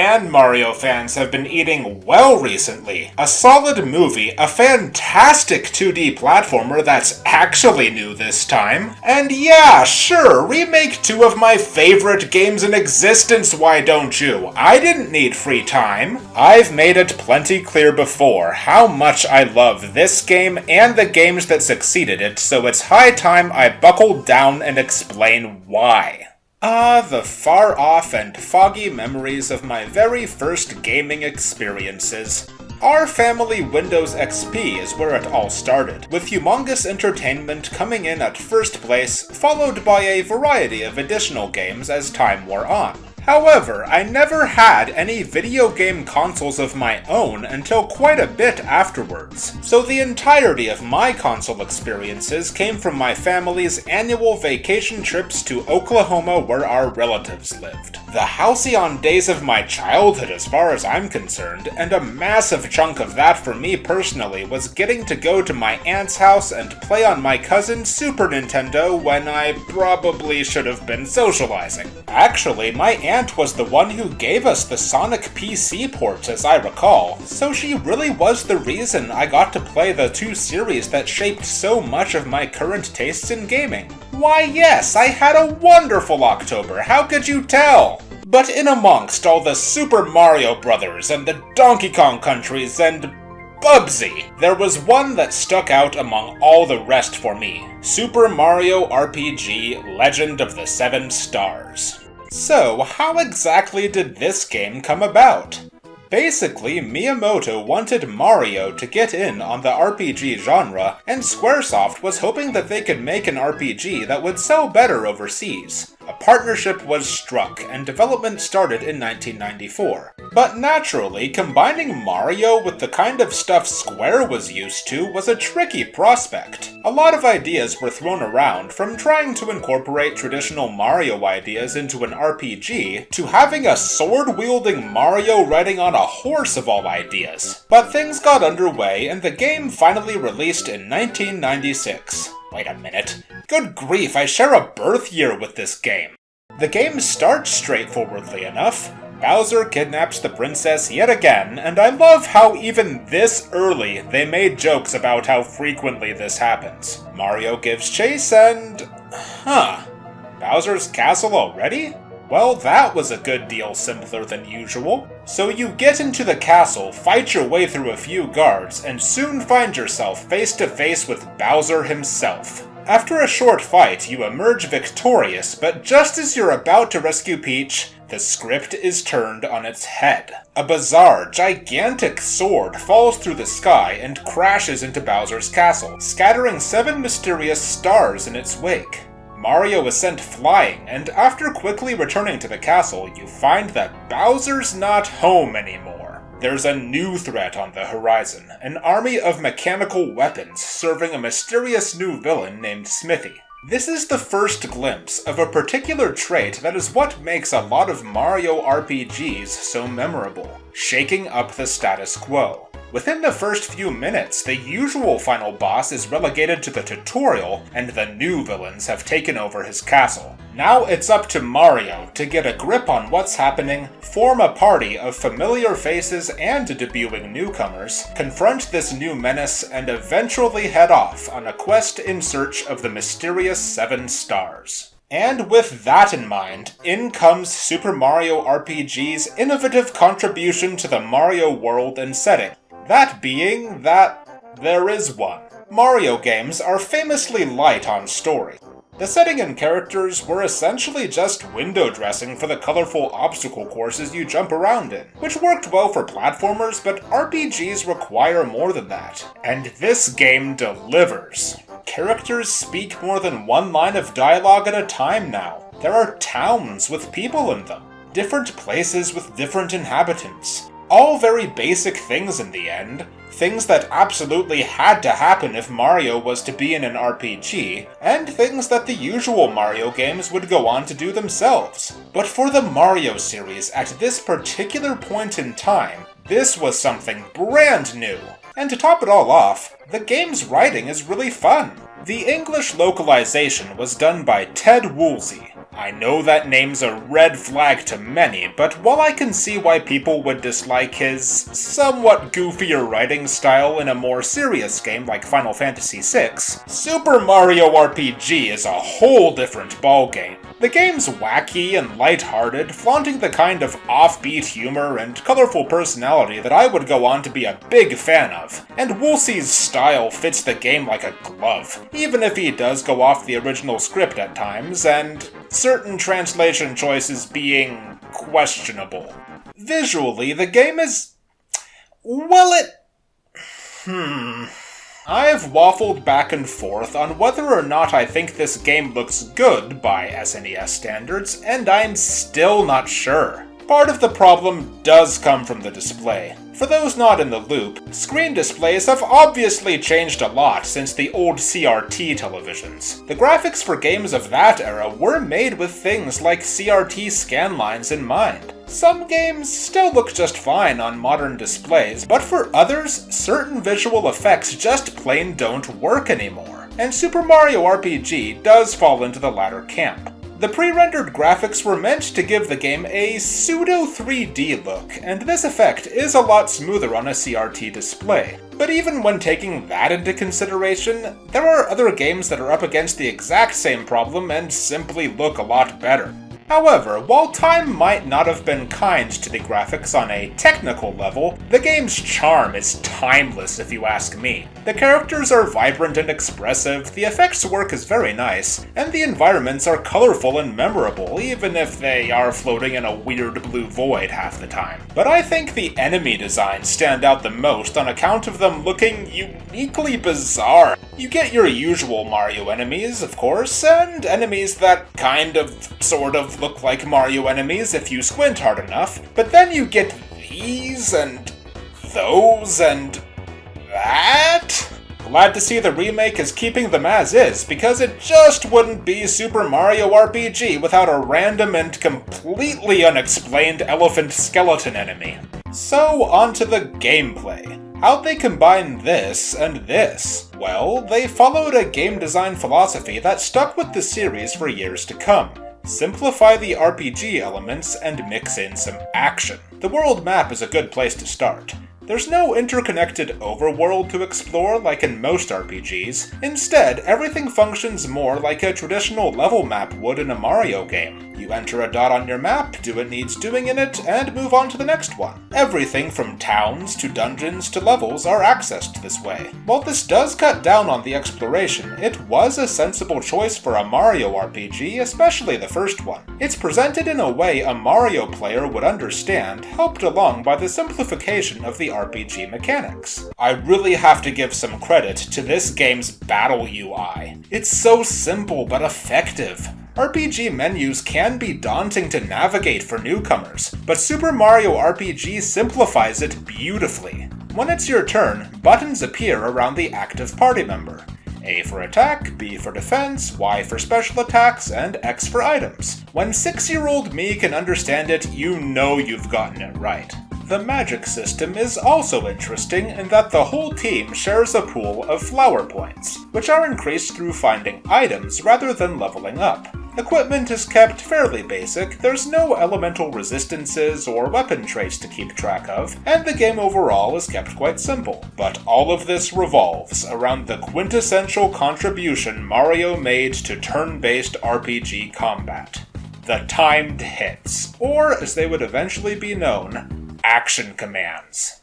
and Mario fans have been eating well recently. A solid movie, a fantastic 2D platformer that's actually new this time, and yeah, sure, remake two of my favorite games in existence, why don't you? I didn't need free time. I've made it plenty clear before how much I love this game and the games that succeeded it, so it's high time I buckle down and explain why. The far-off and foggy memories of my very first gaming experiences. Our family Windows XP is where it all started, with humongous entertainment coming in at first place, followed by a variety of additional games as time wore on. However, I never had any video game consoles of my own until quite a bit afterwards, so the entirety of my console experiences came from my family's annual vacation trips to Oklahoma where our relatives lived. The halcyon days of my childhood as far as I'm concerned, and a massive chunk of that for me personally was getting to go to my aunt's house and play on my cousin's Super Nintendo when I probably should have been socializing. Actually, my aunt was the one who gave us the Sonic PC ports, as I recall, so she really was the reason I got to play the two series that shaped so much of my current tastes in gaming. Why yes, I had a wonderful October, how could you tell? But in amongst all the Super Mario Brothers and the Donkey Kong Countries and Bubsy, there was one that stuck out among all the rest for me. Super Mario RPG Legend of the Seven Stars. So, how exactly did this game come about? Basically, Miyamoto wanted Mario to get in on the RPG genre, and Squaresoft was hoping that they could make an RPG that would sell better overseas. A partnership was struck, and development started in 1994. But naturally, combining Mario with the kind of stuff Square was used to was a tricky prospect. A lot of ideas were thrown around, from trying to incorporate traditional Mario ideas into an RPG, to having a sword-wielding Mario riding on a horse of all ideas. But things got underway, and the game finally released in 1996. Wait a minute. Good grief, I share a birth year with this game. The game starts straightforwardly enough. Bowser kidnaps the princess yet again, and I love how even this early they made jokes about how frequently this happens. Mario gives chase and... Bowser's castle already? Well, that was a good deal simpler than usual. So you get into the castle, fight your way through a few guards, and soon find yourself face to face with Bowser himself. After a short fight, you emerge victorious, but just as you're about to rescue Peach, the script is turned on its head. A bizarre, gigantic sword falls through the sky and crashes into Bowser's castle, scattering 7 mysterious stars in its wake. Mario is sent flying, and after quickly returning to the castle, you find that Bowser's not home anymore. There's a new threat on the horizon, an army of mechanical weapons serving a mysterious new villain named Smithy. This is the first glimpse of a particular trait that is what makes a lot of Mario RPGs so memorable, shaking up the status quo. Within the first few minutes, the usual final boss is relegated to the tutorial, and the new villains have taken over his castle. Now it's up to Mario to get a grip on what's happening, form a party of familiar faces and debuting newcomers, confront this new menace, and eventually head off on a quest in search of the mysterious 7 stars. And with that in mind, in comes Super Mario RPG's innovative contribution to the Mario world and setting. That being that there is one. Mario games are famously light on story. The setting and characters were essentially just window dressing for the colorful obstacle courses you jump around in, which worked well for platformers, but RPGs require more than that. And this game delivers. Characters speak more than one line of dialogue at a time now. There are towns with people in them, different places with different inhabitants. All very basic things in the end, things that absolutely had to happen if Mario was to be in an RPG, and things that the usual Mario games would go on to do themselves. But for the Mario series, at this particular point in time, this was something brand new. And to top it all off, the game's writing is really fun. The English localization was done by Ted Woolsey. I know that name's a red flag to many, but while I can see why people would dislike his somewhat goofier writing style in a more serious game like Final Fantasy VI, Super Mario RPG is a whole different ballgame. The game's wacky and lighthearted, flaunting the kind of offbeat humor and colorful personality that I would go on to be a big fan of, and Woolsey's style fits the game like a glove, even if he does go off the original script at times, and certain translation choices being questionable. Visually, the game is... well, I've waffled back and forth on whether or not I think this game looks good by SNES standards, and I'm still not sure. Part of the problem does come from the display. For those not in the loop, screen displays have obviously changed a lot since the old CRT televisions. The graphics for games of that era were made with things like CRT scanlines in mind. Some games still look just fine on modern displays, but for others, certain visual effects just plain don't work anymore. And Super Mario RPG does fall into the latter camp. The pre-rendered graphics were meant to give the game a pseudo-3D look, and this effect is a lot smoother on a CRT display. But even when taking that into consideration, there are other games that are up against the exact same problem and simply look a lot better. However, while time might not have been kind to the graphics on a technical level, the game's charm is timeless if you ask me. The characters are vibrant and expressive, the effects work is very nice, and the environments are colorful and memorable, even if they are floating in a weird blue void half the time. But I think the enemy designs stand out the most on account of them looking uniquely bizarre. You get your usual Mario enemies, of course, and enemies that sort of look like Mario enemies if you squint hard enough, but then you get these and those and that? Glad to see the remake is keeping them as is, because it just wouldn't be Super Mario RPG without a random and completely unexplained elephant skeleton enemy. So, onto the gameplay. How'd they combine this and this? Well, they followed a game design philosophy that stuck with the series for years to come. Simplify the RPG elements and mix in some action. The world map is a good place to start. There's no interconnected overworld to explore like in most RPGs. Instead, everything functions more like a traditional level map would in a Mario game. You enter a dot on your map, do what needs doing in it, and move on to the next one. Everything from towns to dungeons to levels are accessed this way. While this does cut down on the exploration, it was a sensible choice for a Mario RPG, especially the first one. It's presented in a way a Mario player would understand, helped along by the simplification of the RPG mechanics. I really have to give some credit to this game's battle UI. It's so simple but effective. RPG menus can be daunting to navigate for newcomers, but Super Mario RPG simplifies it beautifully. When it's your turn, buttons appear around the active party member. A for attack, B for defense, Y for special attacks, and X for items. When 6-year-old me can understand it, you know you've gotten it right. The magic system is also interesting in that the whole team shares a pool of flower points, which are increased through finding items rather than leveling up. Equipment is kept fairly basic, there's no elemental resistances or weapon traits to keep track of, and the game overall is kept quite simple. But all of this revolves around the quintessential contribution Mario made to turn-based RPG combat: the timed hits, or as they would eventually be known, action commands.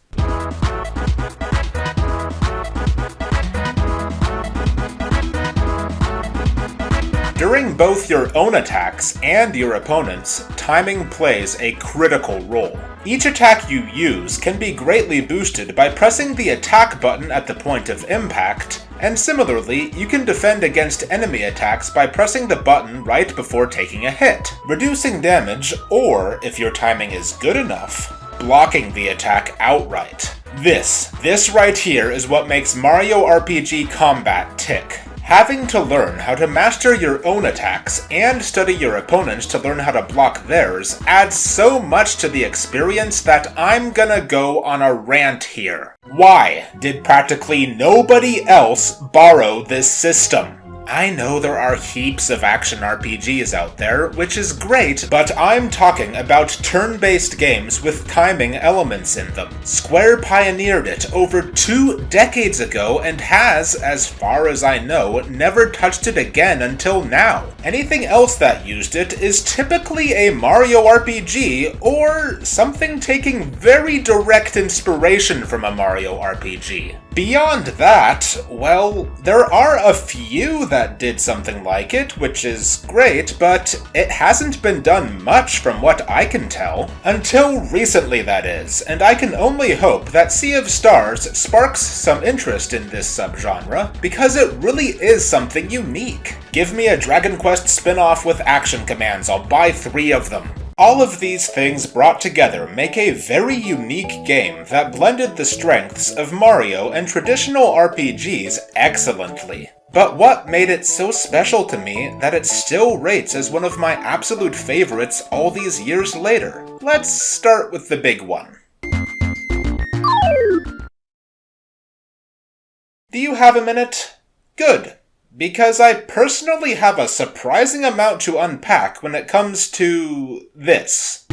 During both your own attacks and your opponent's, timing plays a critical role. Each attack you use can be greatly boosted by pressing the attack button at the point of impact, and similarly, you can defend against enemy attacks by pressing the button right before taking a hit, reducing damage, or, if your timing is good enough, blocking the attack outright. This right here is what makes Mario RPG combat tick. Having to learn how to master your own attacks and study your opponents to learn how to block theirs adds so much to the experience that I'm gonna go on a rant here. Why did practically nobody else borrow this system? I know there are heaps of action RPGs out there, which is great, but I'm talking about turn-based games with timing elements in them. Square pioneered it over 2 decades ago and has, as far as I know, never touched it again until now. Anything else that used it is typically a Mario RPG or something taking very direct inspiration from a Mario RPG. Beyond that, well, there are a few that did something like it, which is great, but it hasn't been done much from what I can tell. Until recently, that is, and I can only hope that Sea of Stars sparks some interest in this subgenre, because it really is something unique. Give me a Dragon Quest spin-off with action commands, I'll buy 3 of them. All of these things brought together make a very unique game that blended the strengths of Mario and traditional RPGs excellently. But what made it so special to me that it still rates as one of my absolute favorites all these years later? Let's start with the big one. Do you have a minute? Good. Because I personally have a surprising amount to unpack when it comes to this.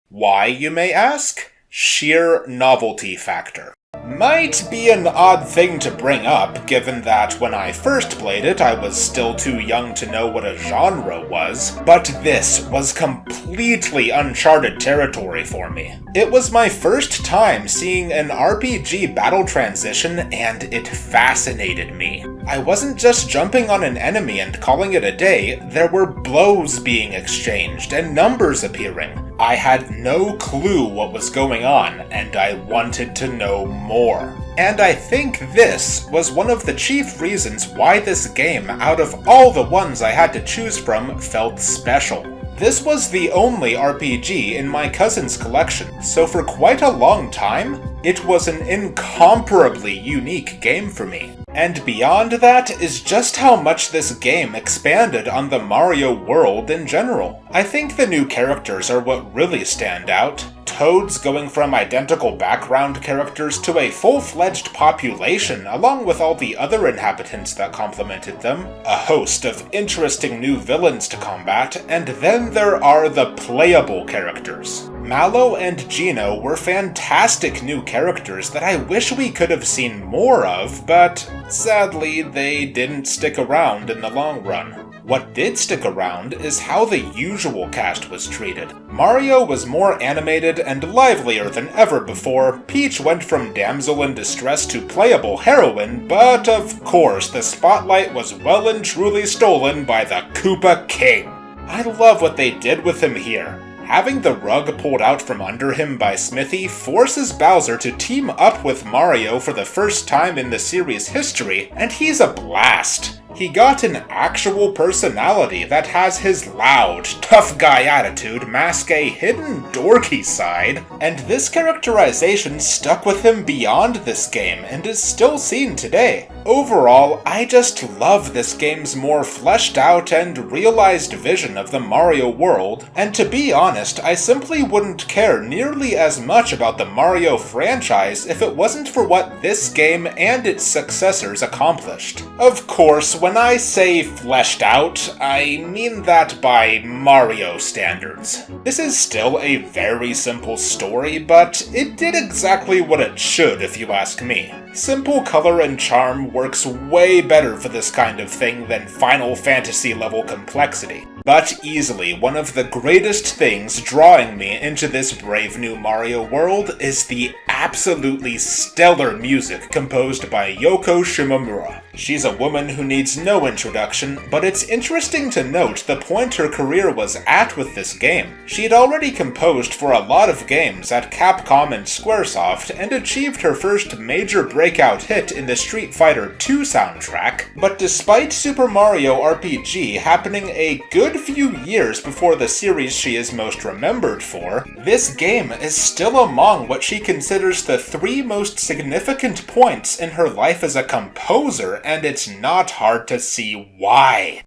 Why, you may ask? Sheer novelty factor. Might be an odd thing to bring up, given that when I first played it, I was still too young to know what a genre was, but this was completely uncharted territory for me. It was my first time seeing an RPG battle transition, and it fascinated me. I wasn't just jumping on an enemy and calling it a day, there were blows being exchanged and numbers appearing. I had no clue what was going on, and I wanted to know more. And I think this was one of the chief reasons why this game, out of all the ones I had to choose from, felt special. This was the only RPG in my cousin's collection, so for quite a long time, it was an incomparably unique game for me. And beyond that is just how much this game expanded on the Mario world in general. I think the new characters are what really stand out. Toads going from identical background characters to a full-fledged population, along with all the other inhabitants that complemented them, a host of interesting new villains to combat, and then there are the playable characters. Mallow and Gino were fantastic new characters that I wish we could have seen more of, but sadly they didn't stick around in the long run. What did stick around is how the usual cast was treated. Mario was more animated and livelier than ever before, Peach went from damsel in distress to playable heroine, but of course the spotlight was well and truly stolen by the Koopa King. I love what they did with him here. Having the rug pulled out from under him by Smithy forces Bowser to team up with Mario for the first time in the series' history, and he's a blast. He got an actual personality that has his loud, tough guy attitude mask a hidden dorky side, and this characterization stuck with him beyond this game and is still seen today. Overall, I just love this game's more fleshed out and realized vision of the Mario world, and to be honest, I simply wouldn't care nearly as much about the Mario franchise if it wasn't for what this game and its successors accomplished. Of course, when I say fleshed out, I mean that by Mario standards. This is still a very simple story, but it did exactly what it should if you ask me. Simple color and charm works way better for this kind of thing than Final Fantasy level complexity. But easily, one of the greatest things drawing me into this brave new Mario world is the absolutely stellar music composed by Yoko Shimomura. She's a woman who needs no introduction, but it's interesting to note the point her career was at with this game. She'd already composed for a lot of games at Capcom and Squaresoft and achieved her first major breakout hit in the Street Fighter II soundtrack, but despite Super Mario RPG happening a good few years before the series she is most remembered for, this game is still among what she considers the 3 most significant points in her life as a composer, and it's not hard to see why.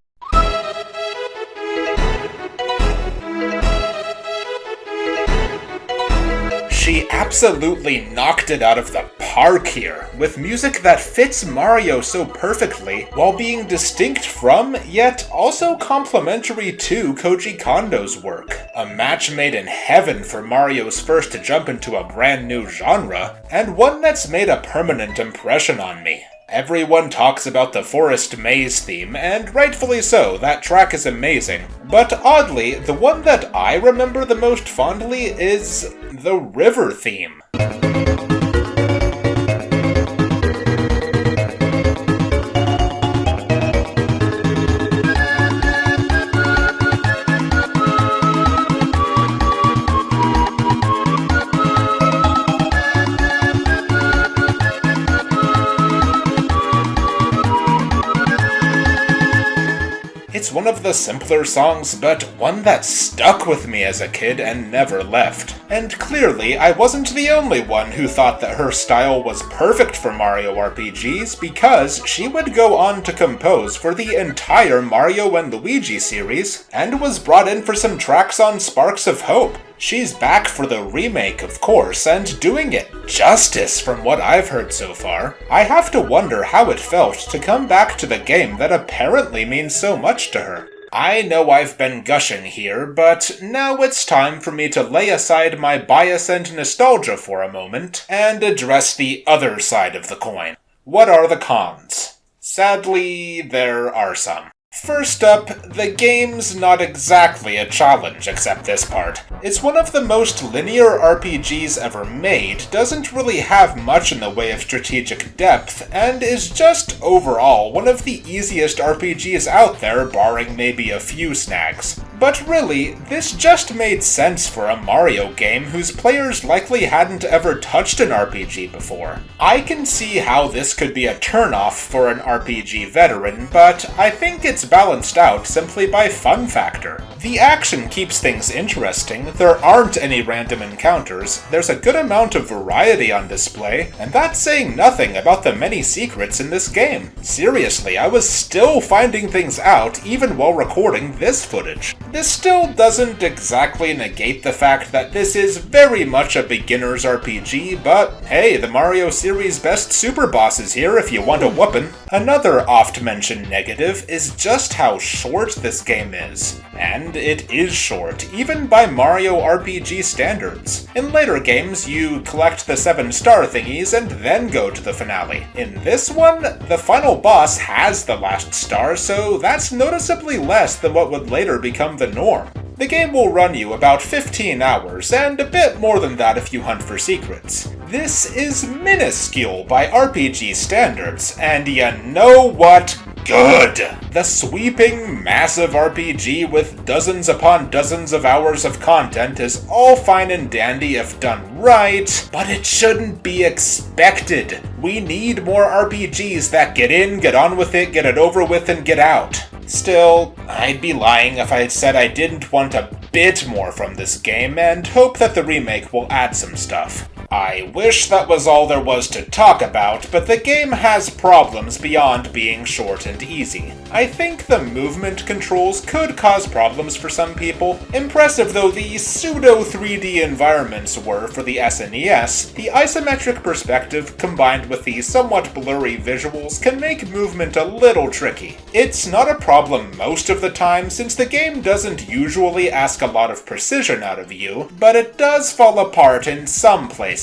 she absolutely knocked it out of the park here, with music that fits Mario so perfectly, while being distinct from, yet also complementary to Koji Kondo's work. A match made in heaven for Mario's first jump into a brand new genre, and one that's made a permanent impression on me. Everyone talks about the Forest Maze theme, and rightfully so, that track is amazing. But oddly, the one that I remember the most fondly is the river theme. It's one of the simpler songs, but one that stuck with me as a kid and never left. And clearly, I wasn't the only one who thought that her style was perfect for Mario RPGs, because she would go on to compose for the entire Mario and Luigi series, and was brought in for some tracks on Sparks of Hope. She's back for the remake, of course, and doing it justice from what I've heard so far. I have to wonder how it felt to come back to the game that apparently means so much to her. I know I've been gushing here, but now it's time for me to lay aside my bias and nostalgia for a moment, and address the other side of the coin. What are the cons? Sadly, there are some. First up, the game's not exactly a challenge, except this part. It's one of the most linear RPGs ever made, doesn't really have much in the way of strategic depth, and is just overall one of the easiest RPGs out there, barring maybe a few snags. But really, this just made sense for a Mario game whose players likely hadn't ever touched an RPG before. I can see how this could be a turnoff for an RPG veteran, but I think it's balanced out simply by fun factor. The action keeps things interesting, there aren't any random encounters, there's a good amount of variety on display, and that's saying nothing about the many secrets in this game. Seriously, I was still finding things out even while recording this footage. This still doesn't exactly negate the fact that this is very much a beginner's RPG, but hey, the Mario series' best super boss is here if you want a whoopin'. Another oft-mentioned negative is just how short this game is. And it is short, even by Mario RPG standards. In later games, you collect the 7-star thingies and then go to the finale. In this one, the final boss has the last star, so that's noticeably less than what would later become the norm. The game will run you about 15 hours, and a bit more than that if you hunt for secrets. This is minuscule by RPG standards, and you know what? Good! The sweeping, massive RPG with dozens upon dozens of hours of content is all fine and dandy if done right, but it shouldn't be expected. We need more RPGs that get in, get on with it, get it over with, and get out. Still, I'd be lying if I had said I didn't want a bit more from this game, and hope that the remake will add some stuff. I wish that was all there was to talk about, but the game has problems beyond being short and easy. I think the movement controls could cause problems for some people. Impressive though the pseudo 3D environments were for the SNES, the isometric perspective combined with the somewhat blurry visuals can make movement a little tricky. It's not a problem most of the time since the game doesn't usually ask a lot of precision out of you, but it does fall apart in some places.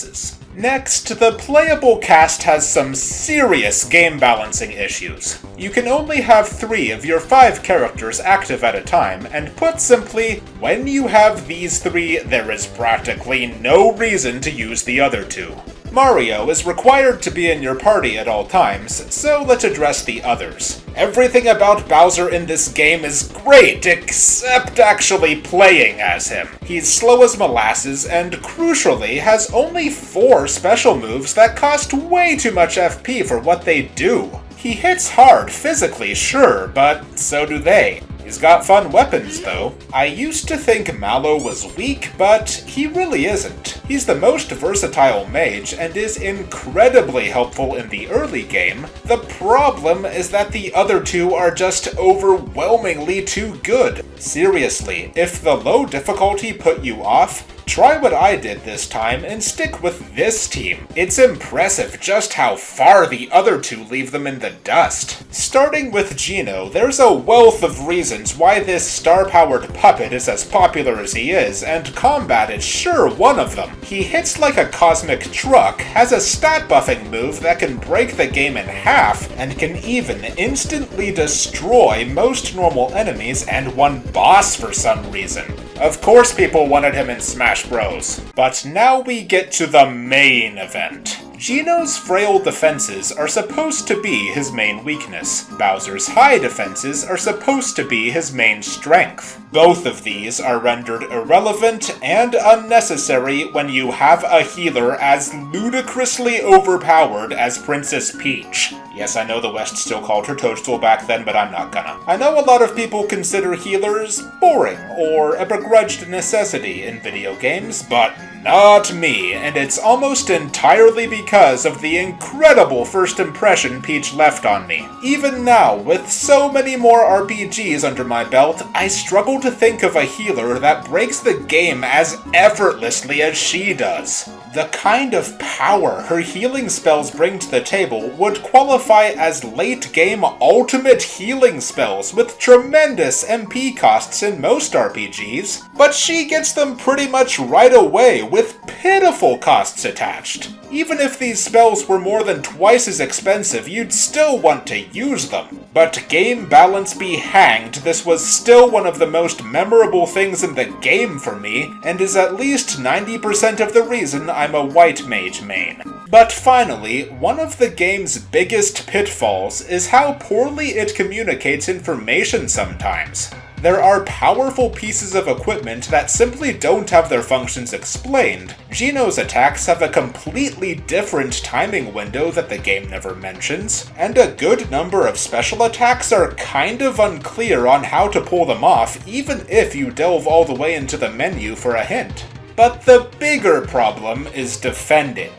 Next, the playable cast has some serious game balancing issues. You can only have 3 of your 5 characters active at a time, and put simply, when you have these 3, there is practically no reason to use the other 2. Mario is required to be in your party at all times, so let's address the others. Everything about Bowser in this game is great, except actually playing as him. He's slow as molasses, and crucially, has only 4 special moves that cost way too much FP for what they do. He hits hard physically, sure, but so do they. He's got fun weapons, though. I used to think Mallow was weak, but he really isn't. He's the most versatile mage, and is incredibly helpful in the early game. The problem is that the other 2 are just overwhelmingly too good. Seriously, if the low difficulty put you off, Try what I did this time and stick with this team. It's impressive just how far the other two leave them in the dust. Starting with Geno, there's a wealth of reasons why this star-powered puppet is as popular as he is, and combat is sure one of them. He hits like a cosmic truck, has a stat buffing move that can break the game in half, and can even instantly destroy most normal enemies and one boss for some reason. Of course people wanted him in Smash Bros. But now we get to the main event. Geno's frail defenses are supposed to be his main weakness. Bowser's high defenses are supposed to be his main strength. Both of these are rendered irrelevant and unnecessary when you have a healer as ludicrously overpowered as Princess Peach. Yes, I know the West still called her Toadstool back then, but I'm not gonna. I know a lot of people consider healers boring or a begrudged necessity in video games, but not me, and it's almost entirely because of the incredible first impression Peach left on me. Even now, with so many more RPGs under my belt, I struggle to think of a healer that breaks the game as effortlessly as she does. The kind of power her healing spells bring to the table would qualify as late-game ultimate healing spells with tremendous MP costs in most RPGs, but she gets them pretty much right away with pitiful costs attached. Even if these spells were more than twice as expensive, you'd still want to use them. But game balance be hanged, this was still one of the most memorable things in the game for me, and is at least 90% of the reason I'm a white mage main. But finally, one of the game's biggest pitfalls is how poorly it communicates information sometimes. There are powerful pieces of equipment that simply don't have their functions explained. Geno's attacks have a completely different timing window that the game never mentions, and a good number of special attacks are kind of unclear on how to pull them off, even if you delve all the way into the menu for a hint. But the bigger problem is defending.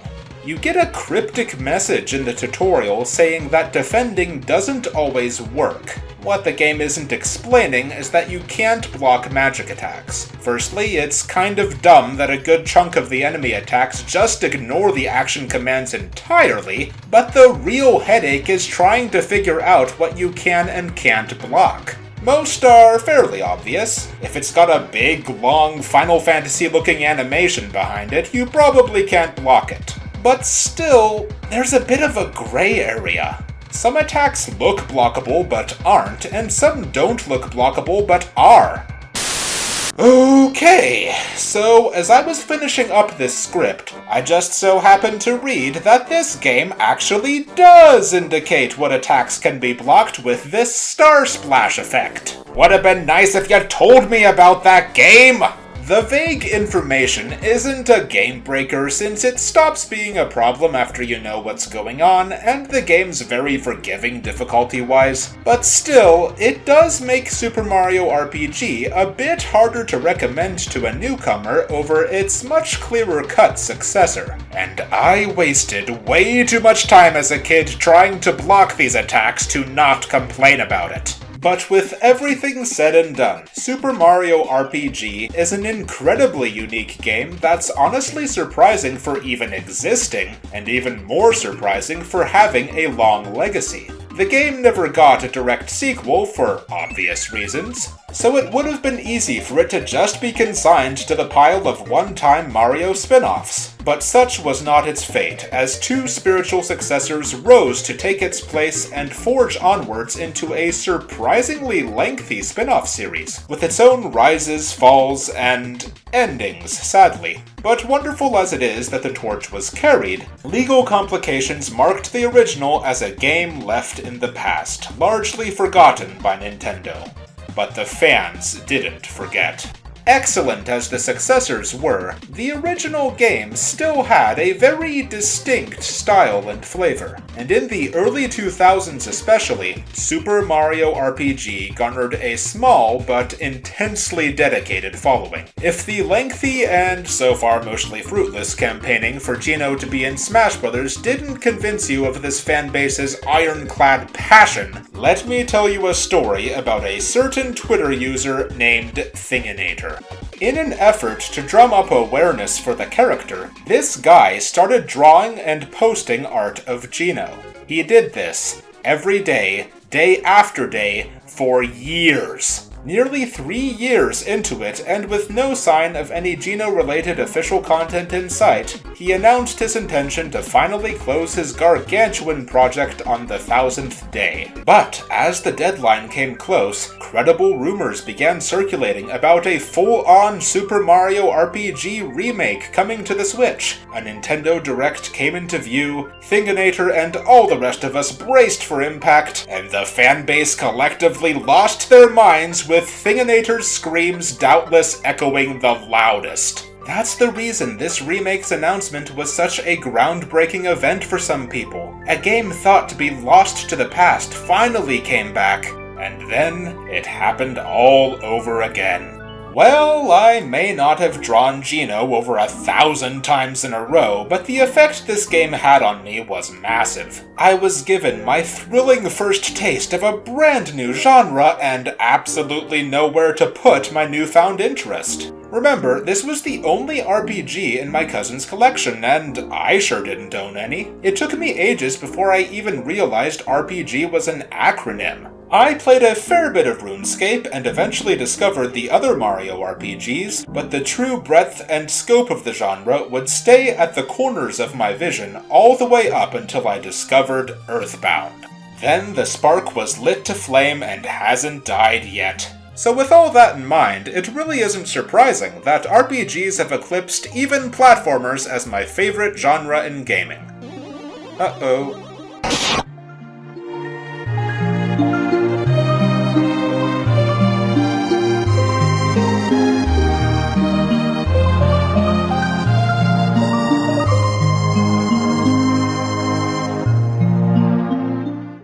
You get a cryptic message in the tutorial saying that defending doesn't always work. What the game isn't explaining is that you can't block magic attacks. Firstly, it's kind of dumb that a good chunk of the enemy attacks just ignore the action commands entirely, but the real headache is trying to figure out what you can and can't block. Most are fairly obvious. If it's got a big, long, Final Fantasy-looking animation behind it, you probably can't block it. But still, there's a bit of a gray area. Some attacks look blockable but aren't, and some don't look blockable but are. Okay, so as I was finishing up this script, I just so happened to read that this game actually does indicate what attacks can be blocked with this Star Splash effect. Would have been nice if you told me about that game! The vague information isn't a game breaker since it stops being a problem after you know what's going on, and the game's very forgiving difficulty-wise, but still, it does make Super Mario RPG a bit harder to recommend to a newcomer over its much clearer-cut successor. And I wasted way too much time as a kid trying to block these attacks to not complain about it. But with everything said and done, Super Mario RPG is an incredibly unique game that's honestly surprising for even existing, and even more surprising for having a long legacy. The game never got a direct sequel for obvious reasons, so it would have been easy for it to just be consigned to the pile of one-time Mario spin-offs. But such was not its fate, as two spiritual successors rose to take its place and forge onwards into a surprisingly lengthy spin-off series, with its own rises, falls, and endings, sadly. But wonderful as it is that the torch was carried, legal complications marked the original as a game left in the past, largely forgotten by Nintendo. But the fans didn't forget. Excellent as the successors were, the original game still had a very distinct style and flavor, and in the early 2000s especially, Super Mario RPG garnered a small but intensely dedicated following. If the lengthy and so far mostly fruitless campaigning for Geno to be in Smash Bros. Didn't convince you of this fanbase's ironclad passion, let me tell you a story about a certain Twitter user named Thinginator. In an effort to drum up awareness for the character, this guy started drawing and posting art of Gino. He did this every day, day after day, for years. Nearly 3 years into it, and with no sign of any Gino-related official content in sight, he announced his intention to finally close his gargantuan project on the 1000th day. But as the deadline came close, credible rumors began circulating about a full-on Super Mario RPG remake coming to the Switch. A Nintendo Direct came into view, Thinginator and all the rest of us braced for impact, and the fanbase collectively lost their minds with Thinginator's screams doubtless echoing the loudest. That's the reason this remake's announcement was such a groundbreaking event for some people. A game thought to be lost to the past finally came back, and then it happened all over again. Well, I may not have drawn Gino over 1,000 times in a row, but the effect this game had on me was massive. I was given my thrilling first taste of a brand new genre and absolutely nowhere to put my newfound interest. Remember, this was the only RPG in my cousin's collection, and I sure didn't own any. It took me ages before I even realized RPG was an acronym. I played a fair bit of RuneScape and eventually discovered the other Mario RPGs, but the true breadth and scope of the genre would stay at the corners of my vision all the way up until I discovered Earthbound. Then the spark was lit to flame and hasn't died yet. So with all that in mind, it really isn't surprising that RPGs have eclipsed even platformers as my favorite genre in gaming. Uh-oh.